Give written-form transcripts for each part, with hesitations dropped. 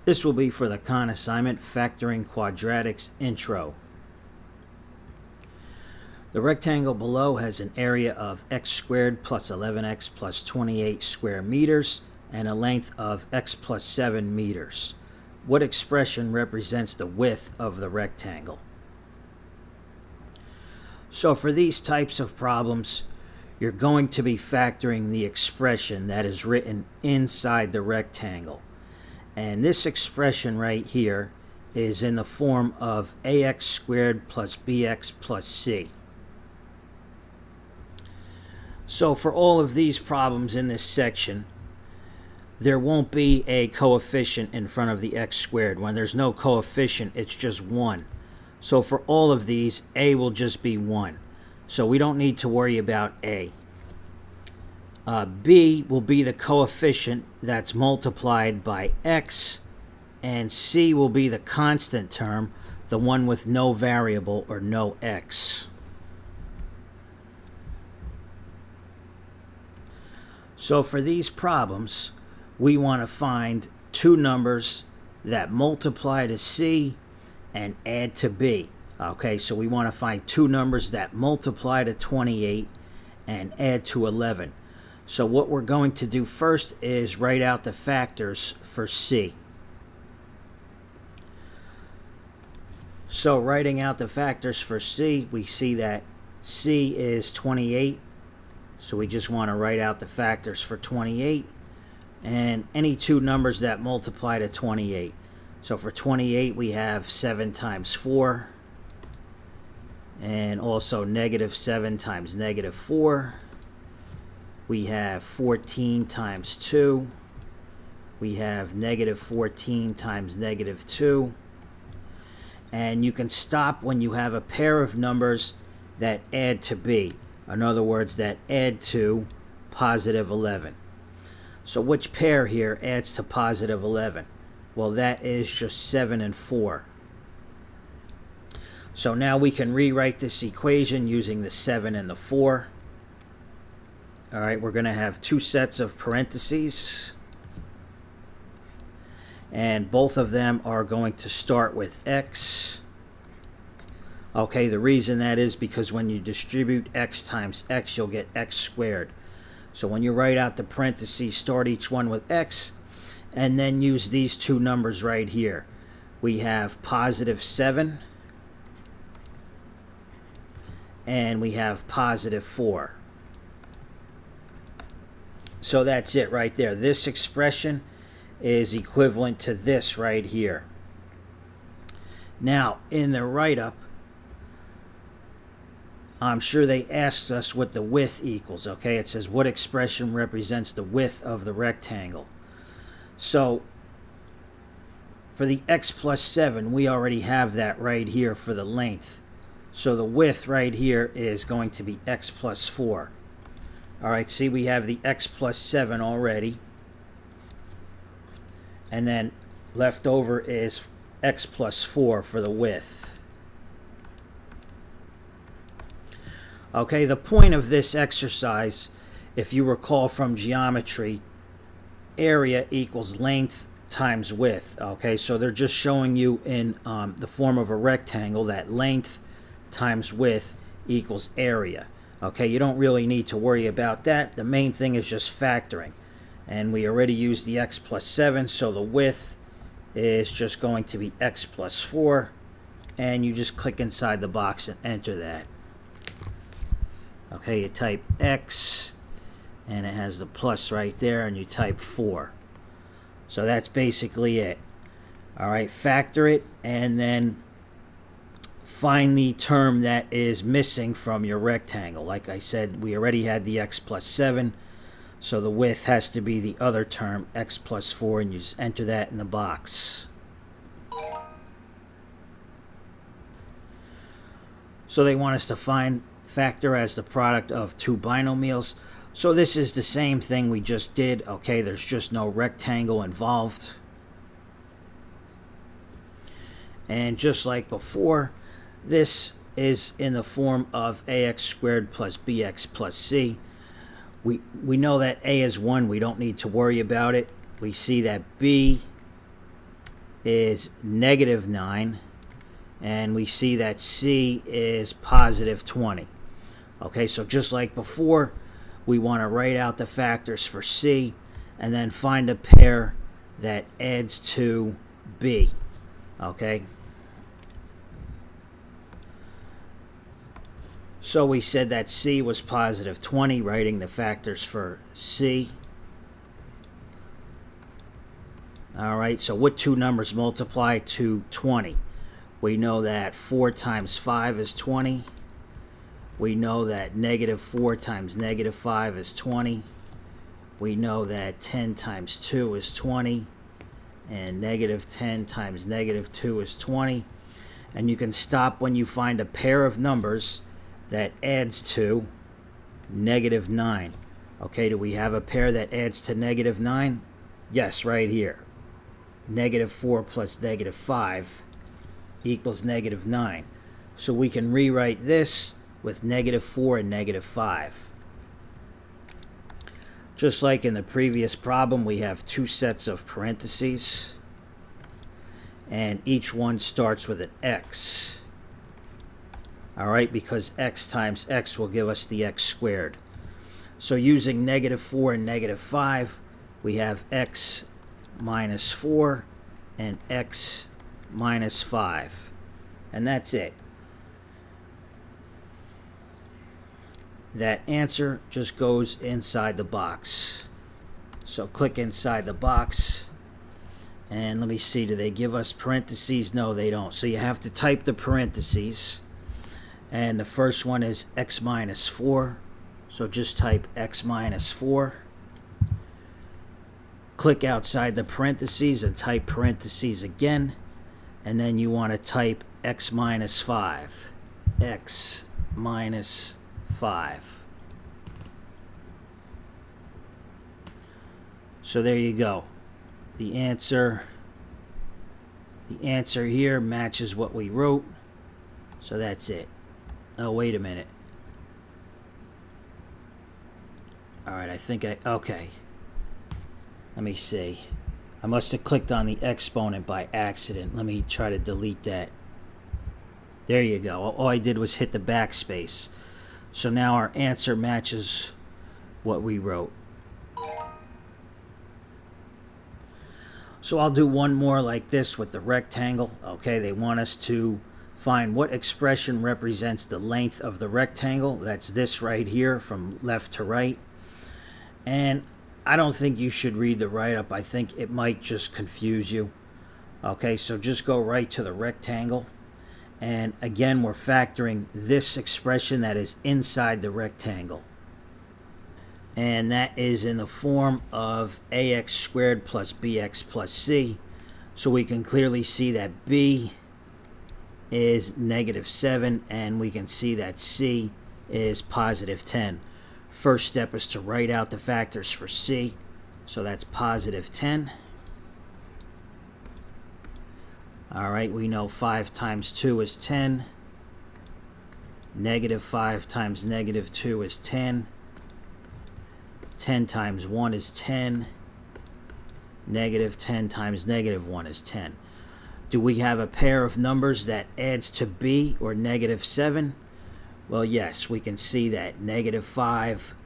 This will be for the Khan assignment, Factoring Quadratics Intro. The rectangle below has an area of x squared plus 11x plus 28 square meters and a length of x plus 7 meters. What expression represents the width of the rectangle? So for these types of problems, you're going to be factoring the expression that is written inside the rectangle. And this expression right here is in the form of ax squared plus bx plus c. So for all of these problems in this section, there won't be a coefficient in front of the x squared. When there's no coefficient, it's just 1. So for all of these, a will just be 1. So we don't need to worry about a. B will be the coefficient that's multiplied by x, and c will be the constant term, the one with no variable or no x. So for these problems, we want to find two numbers that multiply to c and add to b. Okay, so we want to find two numbers that multiply to 28 and add to 11. So what we're going to do first is write out the factors for c. So writing out the factors for c, we see that c is 28. So we just want to write out the factors for 28 and any two numbers that multiply to 28. So for 28 we have 7 times 4 and also negative 7 times negative 4. We have 14 times 2. We have negative 14 times negative 2. And you can stop when you have a pair of numbers that add to b. In other words, that add to positive 11. So which pair here adds to positive 11? Well, that is just 7 and 4. So now we can rewrite this equation using the 7 and the 4. All right, we're going to have two sets of parentheses. And both of them are going to start with x. Okay, the reason that is because when you distribute x times x, you'll get x squared. So when you write out the parentheses, start each one with x, and then use these two numbers right here. We have positive 7, and we have positive 4. So that's it right there. This expression is equivalent to this right here. Now, in the write-up, I'm sure they asked us what the width equals, okay? It says what expression represents the width of the rectangle. So for the x plus 7, we already have that right here for the length. So the width right here is going to be x plus 4. All right, see, we have the x plus 7 already. And then left over is x plus 4 for the width. Okay, the point of this exercise, if you recall from geometry, area equals length times width. Okay, so they're just showing you in the form of a rectangle that length times width equals area. Okay, you don't really need to worry about that. The main thing is just factoring. And we already used the x plus 7, so the width is just going to be x plus 4. And you just click inside the box and enter that. Okay, you type x, and it has the plus right there, and you type 4. So that's basically it. All right, factor it, and then find the term that is missing from your rectangle. Like I said, we already had the x plus 7, so the width has to be the other term, x plus 4, and you just enter that in the box. So they want us to factor as the product of two binomials. So this is the same thing we just did. Okay, there's just no rectangle involved. And just like before, this is in the form of ax squared plus bx plus c. We know that a is 1. We don't need to worry about it. We see that b is negative 9, and we see that C is positive 20. Okay, so just like before, we want to write out the factors for C and then find a pair that adds to B. Okay, so we said that C was positive 20, writing the factors for C. All right, so what two numbers multiply to 20? We know that 4 times 5 is 20. We know that negative 4 times negative 5 is 20. We know that 10 times 2 is 20. And negative 10 times negative 2 is 20. And you can stop when you find a pair of numbers that adds to negative 9. Okay, do we have a pair that adds to negative 9? Yes, right here. Negative 4 plus negative 5 equals negative 9. So we can rewrite this with negative 4 and negative 5. Just like in the previous problem, we have two sets of parentheses, and each one starts with an x. All right, because x times x will give us the x squared. So using negative 4 and negative 5, we have x minus 4 and x minus 5. And that's it. That answer just goes inside the box. So click inside the box. And let me see, do they give us parentheses? No, they don't. So you have to type the parentheses. And the first one is x minus 4. So just type x minus 4. Click outside the parentheses and type parentheses again. And then you want to type x minus 5. X minus 5. So there you go. The answer here matches what we wrote. So that's it. Oh, wait a minute. All right, I think okay. Let me see. I must have clicked on the exponent by accident. Let me try to delete that. There you go. All I did was hit the backspace. So now our answer matches what we wrote. So I'll do one more like this with the rectangle. Okay, they want us to find what expression represents the length of the rectangle. That's this right here from left to right. And I don't think you should read the write-up. I think it might just confuse you. Okay, so just go right to the rectangle. And again, we're factoring this expression that is inside the rectangle. And that is in the form of ax squared plus bx plus c. So we can clearly see that b is negative 7, and we can see that c is positive 10. First step is to write out the factors for c. So that's positive 10. All right, we know 5 times 2 is 10. Negative 5 times negative 2 is 10. 10 times 1 is 10. Negative 10 times negative 1 is 10. Do we have a pair of numbers that adds to b, or negative 7? Well, yes, we can see that negative 5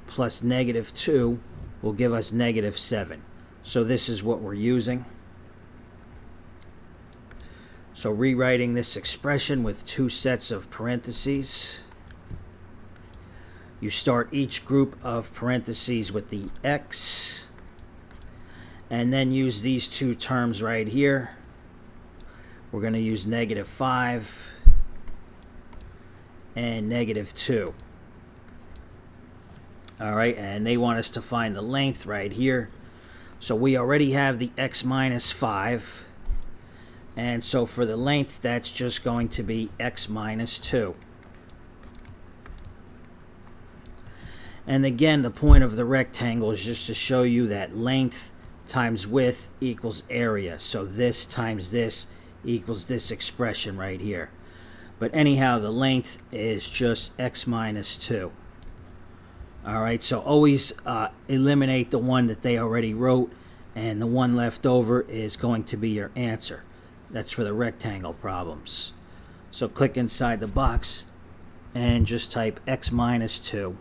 plus negative 2 will give us negative 7. So this is what we're using. So rewriting this expression with two sets of parentheses. You start each group of parentheses with the x, and then use these two terms right here. We're going to use negative 5 and negative 2. All right, and they want us to find the length right here. So we already have the x minus 5. And so for the length, that's just going to be x minus 2. And again, the point of the rectangle is just to show you that length times width equals area. So this times this equals this expression right here. But anyhow, the length is just x minus 2. All right, so always eliminate the one that they already wrote and the one left over is going to be your answer. That's for the rectangle problems. So click inside the box and just type x minus 2.